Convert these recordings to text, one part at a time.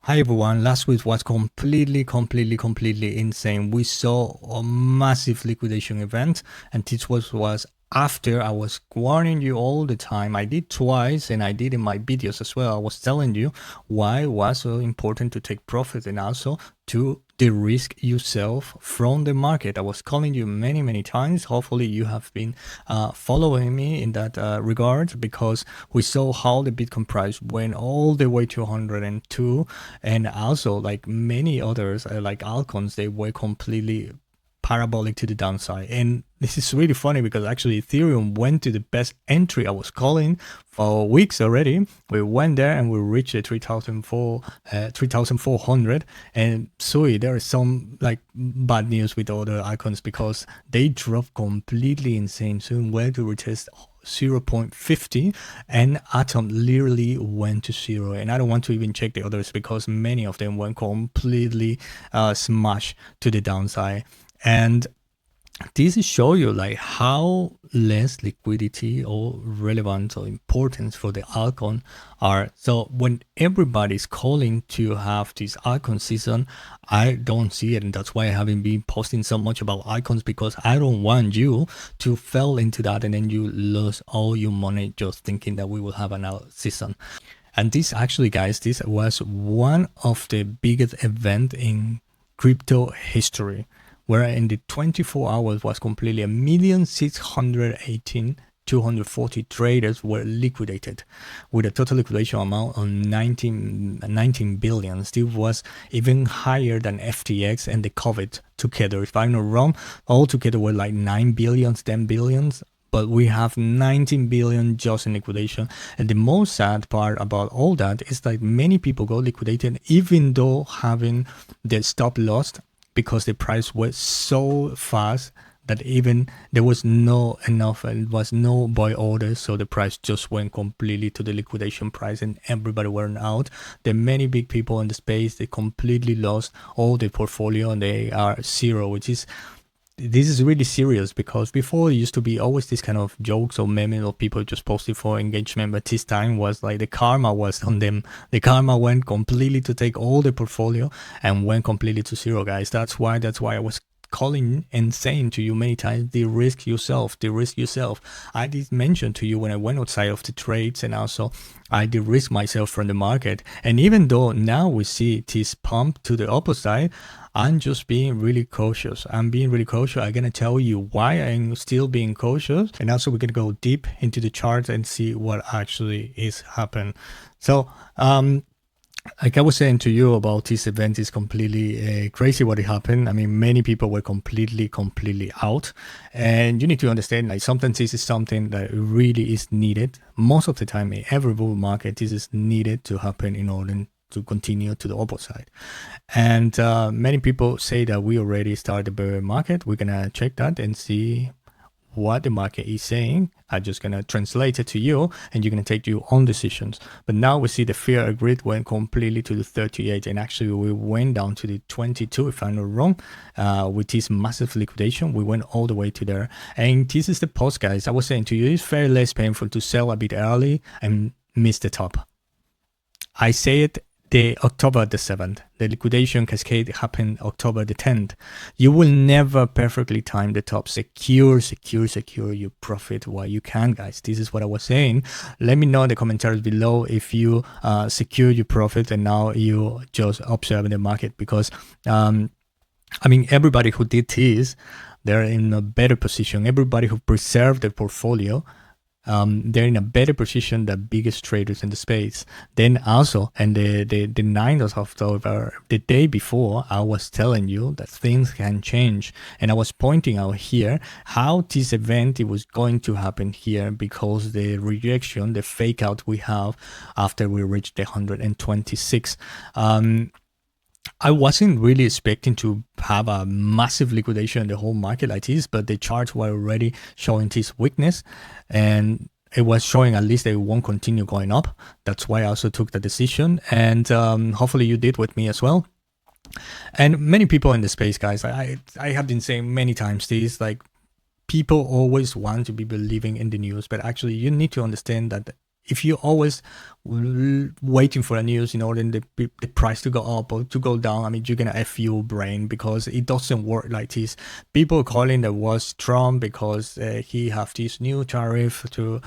Hi everyone, last week was completely insane. We saw a massive liquidation event, and this was after I was warning you all the time. I did twice, and I did in my videos as well. I was telling you why it was so important to take profit and also to de-risk yourself from the market. I was calling you many times. Hopefully you have been following me in that regard, because we saw how the Bitcoin price went all the way to 102, and also like many others like altcoins, they were completely parabolic to the downside. And this is really funny because actually Ethereum went to the best entry I was calling for weeks already. We went there and we reached the 3,400. And sorry, there is some like bad news with other icons because they dropped completely insane. So where to retest 0.50 and Atom literally went to zero, and I don't want to even check the others because many of them went completely smashed to the downside. And this is show you like how less liquidity or relevant or importance for the altcoin are. So when everybody's calling to have this altcoin season, I don't see it, and that's why I haven't been posting so much about icons, because I don't want you to fall into that and then you lose all your money just thinking that we will have an alt season. And this actually, guys, this was one of the biggest event in crypto history, where in the 24 hours was completely 1,618,240 traders were liquidated, with a total liquidation amount of 19 billion. Still was even higher than FTX and the COVID together. If I'm not wrong, all together were like 9 billions, 10 billions. But we have 19 billion just in liquidation. And the most sad part about all that is that many people got liquidated even though having their stop loss, because the price was so fast that even there was no enough, and was no buy orders, so the price just went completely to the liquidation price and everybody went out. There are many big people in the space, they completely lost all their portfolio and they are zero, which is, this is really serious, because before it used to be always this kind of jokes or memes or people just posted for engagement, but this time was like the karma was on them. The karma went completely to take all the portfolio and went completely to zero, guys. That's why I was calling and saying to you many times, de-risk yourself. I did mention to you when I went outside of the trades, and also I de-risk myself from the market. And even though now we see this pump to the opposite, I'm just being really cautious. I'm gonna tell you why I'm still being cautious, and also we're gonna go deep into the charts and see what actually is happening. So like I was saying to you about this event, is completely crazy what happened. I mean, many people were completely out, and you need to understand, like, sometimes this is something that really is needed. Most of the time in every bull market, this is needed to happen in order to continue to the opposite. And many people say that we already started the bear market. We're gonna check that and see what the market is saying. I'm just gonna translate it to you, and you're gonna take your own decisions. But now we see the fear grid went completely to the 38, and actually we went down to the 22, if I'm not wrong. With this massive liquidation, we went all the way to there. And this is the post, guys. I was saying to you, it's very less painful to sell a bit early and miss the top. I say it the October the 7th. The liquidation cascade happened October the 10th. You will never perfectly time the top. Secure your profit while you can, guys. This is what I was saying. Let me know in the commentaries below if you secure your profit and now you just observe the market, because I mean, everybody who did this, they're in a better position. Everybody who preserved their portfolio, they're in a better position than biggest traders in the space. Then also, and the 9th of October, the day before, I was telling you that things can change, and I was pointing out here how this event, it was going to happen here, because the rejection, the fake out we have after we reached the 126. I wasn't really expecting to have a massive liquidation in the whole market like this, but the charts were already showing this weakness, and it was showing at least they won't continue going up. That's why I also took the decision, and hopefully you did with me as well. And many people in the space, guys, I have been saying many times this, like, people always want to be believing in the news, but actually you need to understand that if you always waiting for the news in order the price to go up or to go down, I mean, you're gonna F your brain, because it doesn't work like this. People calling that was Trump because he have this new tariff to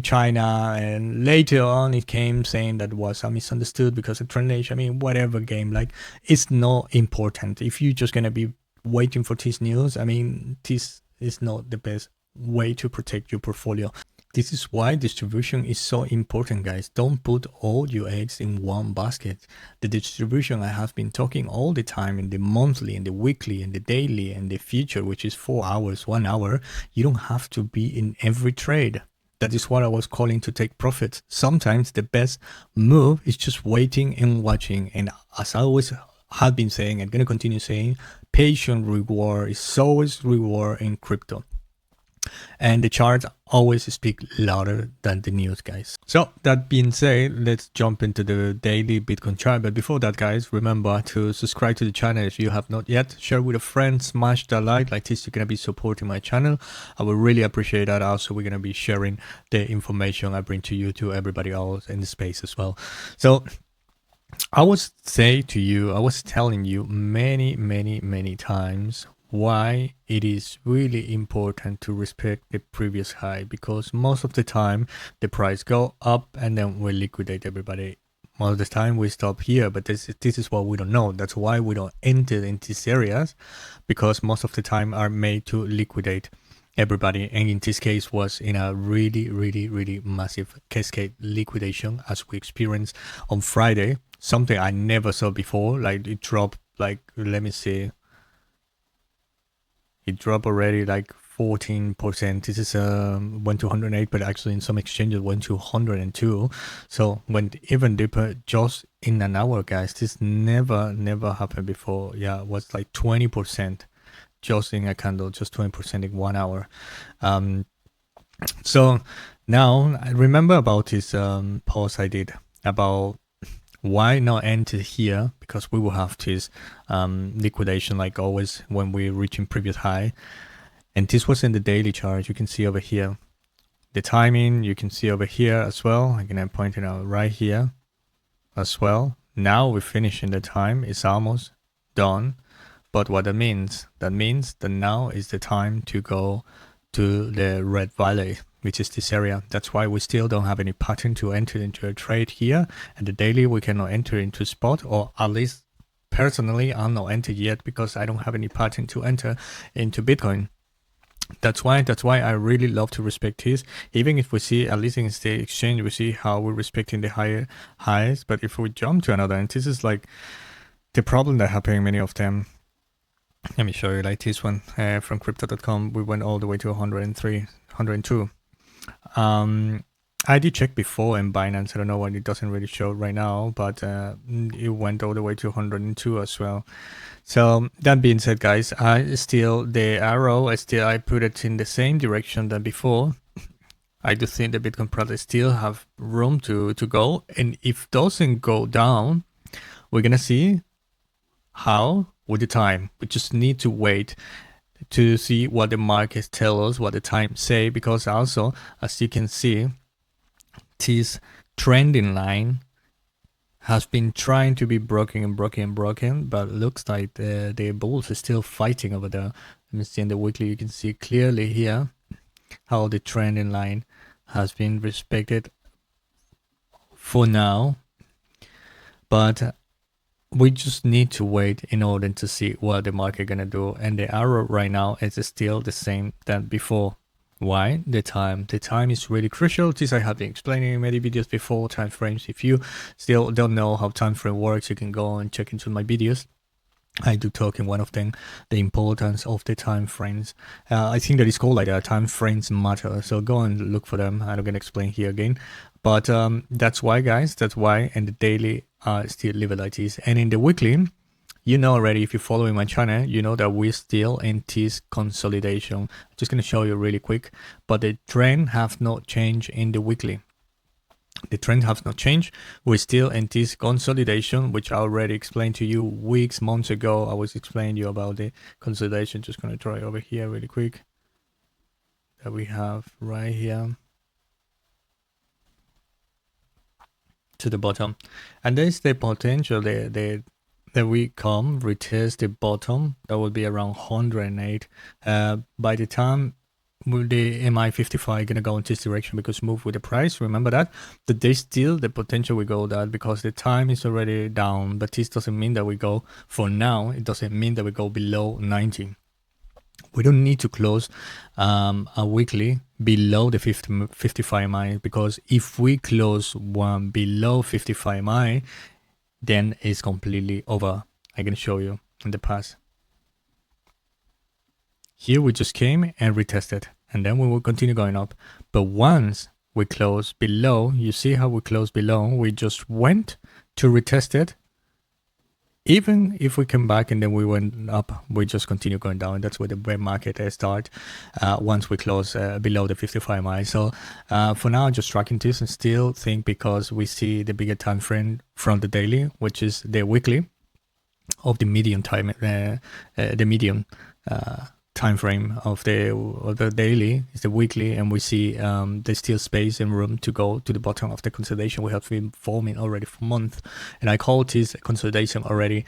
China, and later on it came saying that was misunderstood because of translation. I mean, whatever game, like, it's not important. If you're just gonna be waiting for this news, I mean, this is not the best way to protect your portfolio. This is why distribution is so important, guys. Don't put all your eggs in one basket. The distribution I have been talking all the time, in the monthly, in the weekly, in the daily, and the future, which is 4 hours, 1 hour, you don't have to be in every trade. That is what I was calling to take profits. Sometimes the best move is just waiting and watching. And as I always have been saying, I'm going to continue saying, patient reward is always reward in crypto. And the charts always speak louder than the news, guys. So that being said, let's jump into the daily Bitcoin chart. But before that, guys, remember to subscribe to the channel if you have not yet. Share with a friend, smash that like this, you're going to be supporting my channel. I would really appreciate that. Also, we're going to be sharing the information I bring to you, to everybody else in the space as well. So I was telling you many times why it is really important to respect the previous high, because most of the time the price go up and then we liquidate everybody. Most of the time we stop here, but this is what we don't know. That's why we don't enter in these areas, because most of the time are made to liquidate everybody, and in this case was in a really massive cascade liquidation, as we experienced on Friday. Something I never saw before. Like, it dropped, like, let me see, it dropped already like 14%. This is went to 108, but actually in some exchanges went to 102. So went even deeper just in an hour, guys. This never happened before. Yeah, it was like 20% just in a candle, just 20% in 1 hour. So now I remember about this post I did about why not enter here, because we will have this liquidation like always when we're reaching previous high. And this was in the daily chart. You can see over here the timing, you can see over here as well. I'm gonna point it out right here as well. Now we're finishing the time, it's almost done. But what that means that now is the time to go to the red valley, which is this area. That's why we still don't have any pattern to enter into a trade here. And the daily we cannot enter into spot, or at least personally I'm not entered yet, because I don't have any pattern to enter into Bitcoin. That's why I really love to respect this. Even if we see, at least in the exchange, we see how we're respecting the higher highs. But if we jump to another, and this is like the problem that happening many of them. Let me show you, like this one from crypto.com. We went all the way to 103, 102. I did check before in Binance. I don't know why it doesn't really show right now, but it went all the way to 102 as well. So that being said, guys, the arrow, I put it in the same direction than before. I do think the Bitcoin product still have room to go. And if it doesn't go down, we're going to see how with the time. We just need to wait to see what the markets tell us, what the time say, because also, as you can see, this trending line has been trying to be broken, but it looks like the bulls are still fighting over there. Let me see in the weekly, you can see clearly here how the trending line has been respected for now, but we just need to wait in order to see what the market gonna do. And the arrow right now is still the same than before. Why? The time is really crucial. This I have been explaining in many videos before, time frames. If you still don't know how time frame works, you can go and check into my videos. I do talk in one of them the importance of the time frames. I think that is called like that, time frames matter. So go and look for them. I'm not gonna explain here again, but that's why, guys. That's why. And the daily still live like this. And in the weekly, you know already, if you're following my channel, you know that we're still in this consolidation. I'm just gonna show you really quick, but the trend have not changed in the weekly. The trend has not changed. We're still in this consolidation, which I already explained to you weeks, months ago. I was explaining to you about the consolidation. Just going to try over here really quick. That we have right here. to the bottom, and there's the potential that we come retest the bottom. That would be around 108. By the time the MI55 gonna go in this direction because move with the price, remember that there's still the potential we go that because the time is already down, but this doesn't mean that we go, for now it doesn't mean that we go below 90. We don't need to close a weekly below the 55 MI, because if we close one below 55 MI, then it's completely over. I can show you in the past. Here we just came and retested, and then we will continue going up. But once we close below, you see how we close below, we just went to retest it. Even if we come back and then we went up, we just continue going down. That's where the bear market starts once we close below the 55 MI. So for now, just tracking this and still think, because we see the bigger time frame from the daily, which is the weekly of the median time, the median time frame of the daily is the weekly, and we see there's still space and room to go to the bottom of the consolidation we have been forming already for months, and I called this consolidation already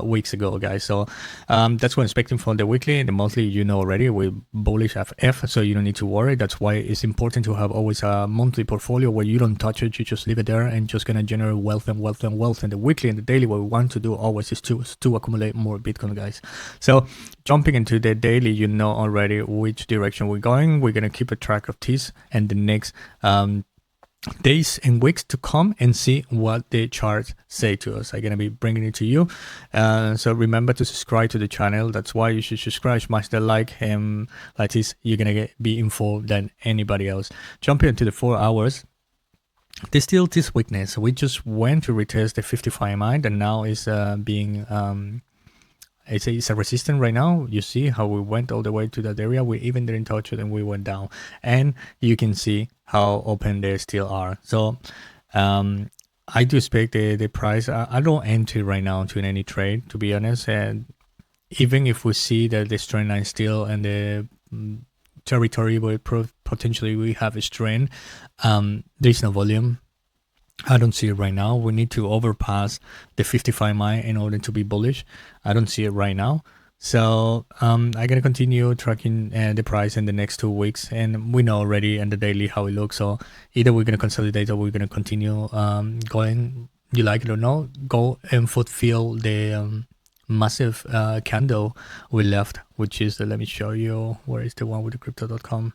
weeks ago, guys. So that's what I'm expecting from the weekly. And the monthly, you know already, we're bullish FF, so you don't need to worry. That's why it's important to have always a monthly portfolio where you don't touch it, you just leave it there and just gonna generate wealth and wealth and wealth. And the weekly and the daily, what we want to do always is to accumulate more Bitcoin, guys. So jumping into the daily, you know already which direction we're going. We're going to keep a track of this and the next days and weeks to come and see what the charts say to us. I'm going to be bringing it to you. So remember to subscribe to the channel. That's why you should subscribe, smash the like, and like this, you're going to be informed than anybody else. Jumping into the 4 hours. There's still this weakness. We just went to retest the 55 MI, and now is being it's a resistance right now. You see how we went all the way to that area. We even didn't touch it and we went down, and you can see how open they still are. So I do expect the price. I don't enter right now to any trade, to be honest. And even if we see that the trend line still and the territory where potentially we have a strain, there's no volume. I don't see it right now. We need to overpass the 55 MI in order to be bullish. I don't see it right now. So I'm going to continue tracking the price in the next 2 weeks. And we know already in the daily how it looks. So either we're going to consolidate or we're going to continue going. You like it or not, go and fulfill the massive candle we left, which is let me show you where is the one with the crypto.com,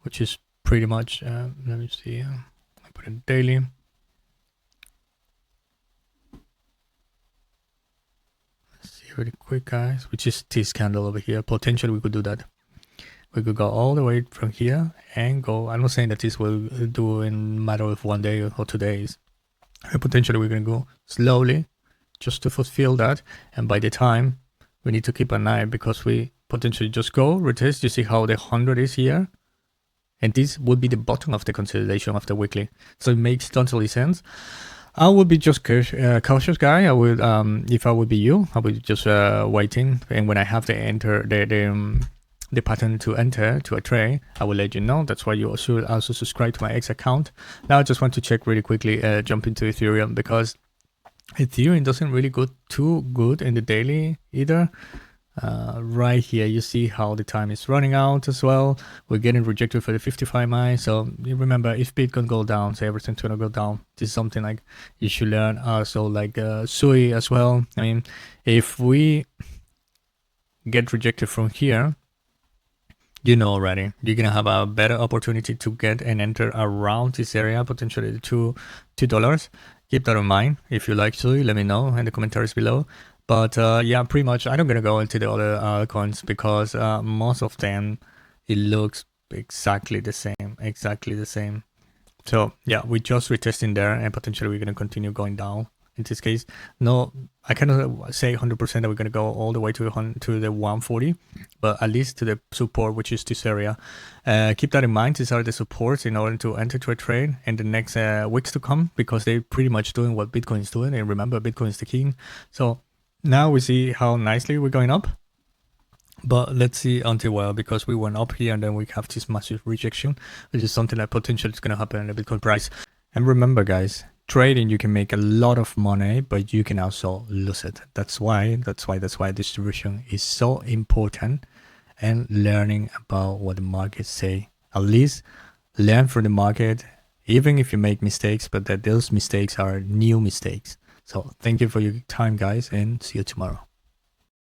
which is pretty much, let me see, I put in daily. Really quick, guys, which is this candle over here. Potentially we could do that. We could go all the way from here and go. I'm not saying that this will do in a matter of 1 day or 2 days. Potentially we're going to go slowly just to fulfill that, and by the time we need to keep an eye, because we potentially just go retest. You see how the 100 is here, and this would be the bottom of the consolidation of the weekly, so it makes totally sense. I would be just cautious guy. I would, if I would be you, I would just waiting, and when I have to enter the pattern to enter to a trade, I will let you know. That's why you should also subscribe to my X account. Now I just want to check really quickly, jump into Ethereum, because Ethereum doesn't really go too good in the daily either. Right here you see how the time is running out as well. We're getting rejected for the 55 MI. So you remember, if Bitcoin go down, so everything's gonna go down. This is something like you should learn. Also like Sui as well. I mean, if we get rejected from here, you know already you're gonna have a better opportunity to get and enter around this area, potentially $2. Keep that in mind. If you like Sui, let me know in the commentaries below. But yeah, pretty much I'm not gonna go into the other coins, because most of them it looks exactly the same. So yeah, we're just retesting there, and potentially we're gonna continue going down. In this case, no, I cannot say 100% that we're gonna go all the way to the 140, but at least to the support, which is this area. Keep that in mind. These are the supports in order to enter to a trade in the next weeks to come, because they're pretty much doing what Bitcoin is doing. And remember, Bitcoin is the king. So now we see how nicely we're going up, but let's see until well, because we went up here and then we have this massive rejection, which is something that potentially is going to happen in the Bitcoin price. And remember guys, trading you can make a lot of money, but you can also lose it. That's why distribution is so important, and learning about what the markets say. At least learn from the market, even if you make mistakes, but that those mistakes are new mistakes. So thank you for your time, guys, and see you tomorrow.